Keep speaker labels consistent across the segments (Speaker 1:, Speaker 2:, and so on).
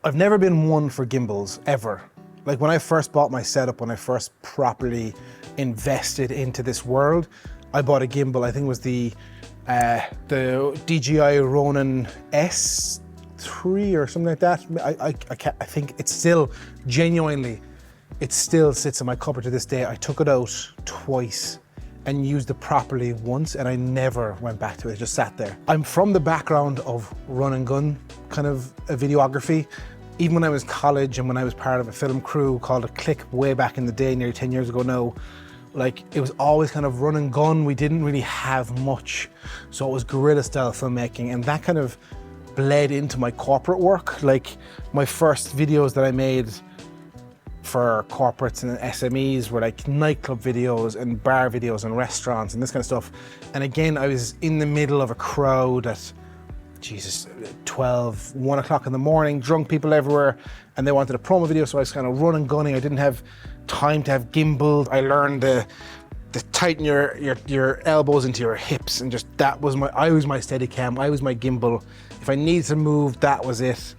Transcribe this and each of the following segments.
Speaker 1: I've never been one for gimbals, ever. Like when I first bought my setup, when I first properly invested into this world, I bought a gimbal. I think it was the DJI Ronin S3 or something like that. I think it's still, genuinely, it still sits in my cupboard to this day. I took it out twice and used it properly once, and I never went back to it. It just sat there. I'm from the background of run and gun kind of a videography. Even when I was in college and when I was part of a film crew called a Click way back in the day, nearly 10 years ago now, like it was always kind of run and gun. We didn't really have much. So it was guerrilla style filmmaking, and that kind of bled into my corporate work. Like my first videos that I made for corporates and SMEs were like nightclub videos and bar videos and restaurants and this kind of stuff. And again, I was in the middle of a crowd at, Jesus, 12, 1 o'clock in the morning, drunk people everywhere, and they wanted a promo video, so I was kind of running, gunning. I didn't have time to have gimbal. I learned to tighten your elbows into your hips, and just that was I was my Steadicam, I was my gimbal. If I needed to move, that was it.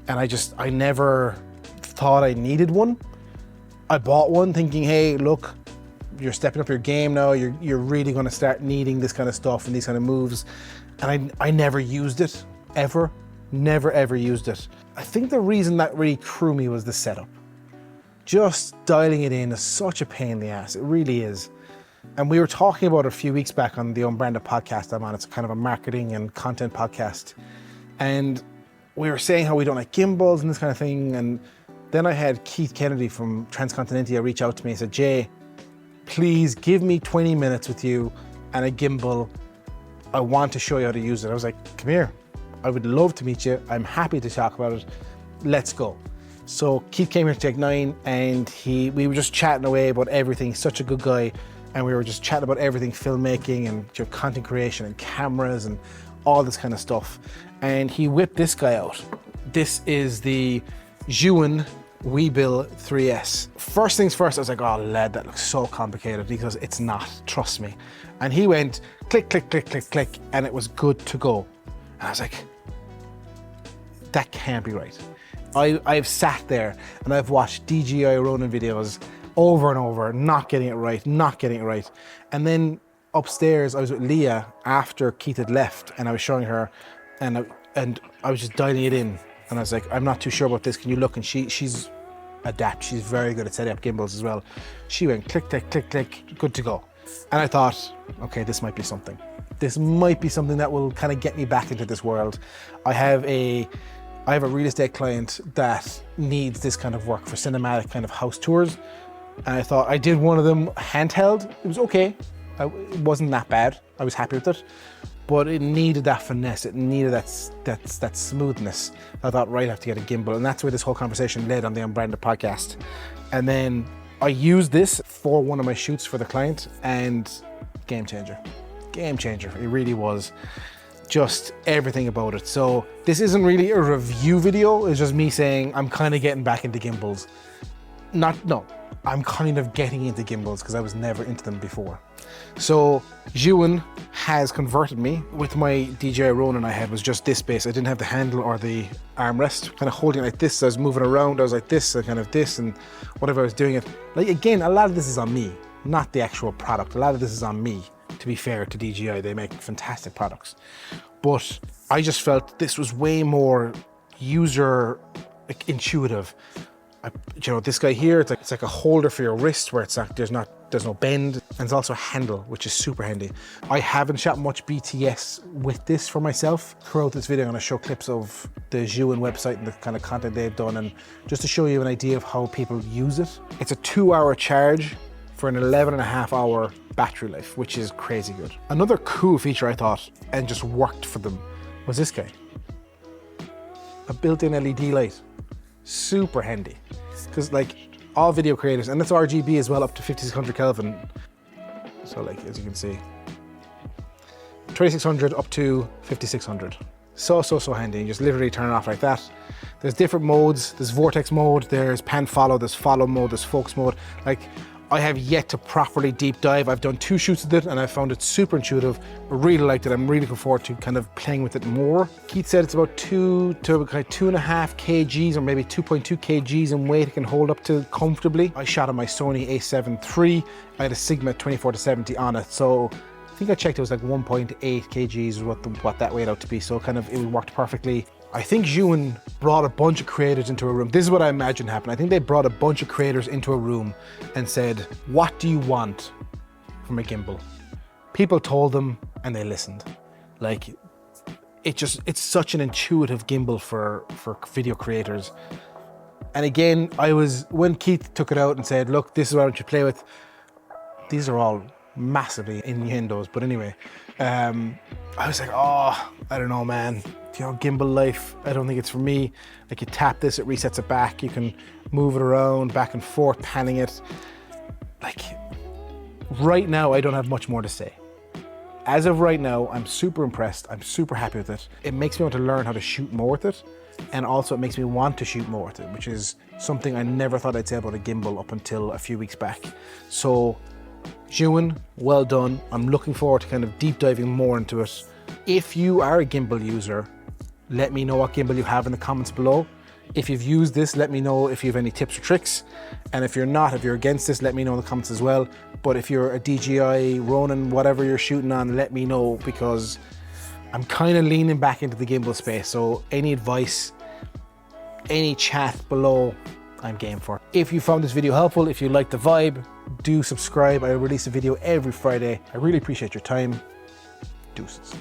Speaker 1: And I never thought I needed one. I bought one thinking, hey, look, you're stepping up your game now. You're really going to start needing this kind of stuff and these kind of moves. And I never used it, ever. Never, ever used it. I think the reason that really threw me was the setup. Just dialing it in is such a pain in the ass. It really is. And we were talking about it a few weeks back on the Unbranded podcast I'm on. It's kind of a marketing and content podcast. And we were saying how we don't like gimbals and this kind of thing. And then I had Keith Kennedy from Transcontinentia reach out to me and said, Jay, please give me 20 minutes with you and a gimbal. I want to show you how to use it. I was like, come here. I would love to meet you. I'm happy to talk about it. Let's go. So Keith came here to Take 9, and we were just chatting away about everything. He's such a good guy. And we were just chatting about everything, filmmaking and your content creation and cameras and all this kind of stuff. And he whipped this guy out. This is the Zhiyun Weebill 3S. First things first, I was like, oh lad, that looks so complicated. Because it's not, trust me. And he went click, click, click, click, click, and it was good to go. And I was like, that can't be right. I've sat there and I've watched DJI Ronin videos over and over, not getting it right. And then upstairs, I was with Leah after Keith had left, and I was showing her, and I was just dialing it in. And I was like, I'm not too sure about this. Can you look? And she's adept. She's very good at setting up gimbals as well. She went click, click, click, click, good to go. And I thought, okay, this might be something. This might be something that will kind of get me back into this world. I have a real estate client that needs this kind of work for cinematic kind of house tours. And I thought, I did one of them handheld. It was okay. It wasn't that bad. I was happy with it. But it needed that finesse. It needed that smoothness. I thought, right, I have to get a gimbal. And that's where this whole conversation led on the Unbranded podcast. And then I used this for one of my shoots for the client, and game changer. Game changer. It really was. Just everything about it. So this isn't really a review video. It's just me saying I'm kind of getting back into gimbals. I'm kind of getting into gimbals because I was never into them before. So Zhiyun has converted me. With my DJI Ronin I had was just this base. I didn't have the handle or the armrest. Kind of holding it like this. I was moving around. I was like this, and kind of this, and whatever I was doing it. Like again, a lot of this is on me, not the actual product. A lot of this is on me. To be fair to DJI, they make fantastic products. But I just felt this was way more user intuitive. This guy here, it's like a holder for your wrist where it's like there's no bend, and it's also a handle, which is super handy. I haven't shot much BTS with this for myself. Throughout this video, I'm going to show clips of the Zhiyun website and the kind of content they've done, and just to show you an idea of how people use it. It's a 2-hour charge for an 11.5-hour battery life, which is crazy good. Another cool feature I thought, and just worked for them, was this guy. A built-in LED light. Super handy. Because like all video creators, and it's RGB as well, up to 5600 Kelvin. So like, as you can see, 2600 up to 5600. So handy. You just literally turn it off like that. There's different modes. There's vortex mode, there's pan follow, there's follow mode, there's focus mode. Like I have yet to properly deep dive. I've done 2 shoots with it and I found it super intuitive. I really liked it. I'm really looking forward to kind of playing with it more. Keith said it's about 2 to 2.5 kgs or maybe 2.2 kgs in weight it can hold up to comfortably. I shot on my Sony a7 III. I had a Sigma 24-70 on it. So I think I checked it was like 1.8 kgs is what that weighed out to be. So kind of it worked perfectly. I think Zhiyun brought a bunch of creators into a room. This is what I imagine happened. I think they brought a bunch of creators into a room and said, what do you want from a gimbal? People told them and they listened. Like, it's such an intuitive gimbal for video creators. And again, when Keith took it out and said, look, this is what I want you to play with, these are all massively innuendos, but anyway, I was like, oh, I don't know, man. You know, gimbal life, I don't think it's for me. Like, you tap this, it resets it back. You can move it around, back and forth, panning it. Like, right now, I don't have much more to say. As of right now, I'm super impressed. I'm super happy with it. It makes me want to learn how to shoot more with it. And also it makes me want to shoot more with it, which is something I never thought I'd say about a gimbal up until a few weeks back. So, Zhiyun, well done. I'm looking forward to kind of deep diving more into it. If you are a gimbal user, let me know what gimbal you have in the comments below. If you've used this, let me know if you have any tips or tricks. And if you're not, if you're against this, let me know in the comments as well. But if you're a DJI, Ronin, whatever you're shooting on, let me know, because I'm kind of leaning back into the gimbal space. So any advice, any chat below, I'm game for. If you found this video helpful, if you like the vibe, do subscribe. I release a video every Friday. I really appreciate your time. Deuces.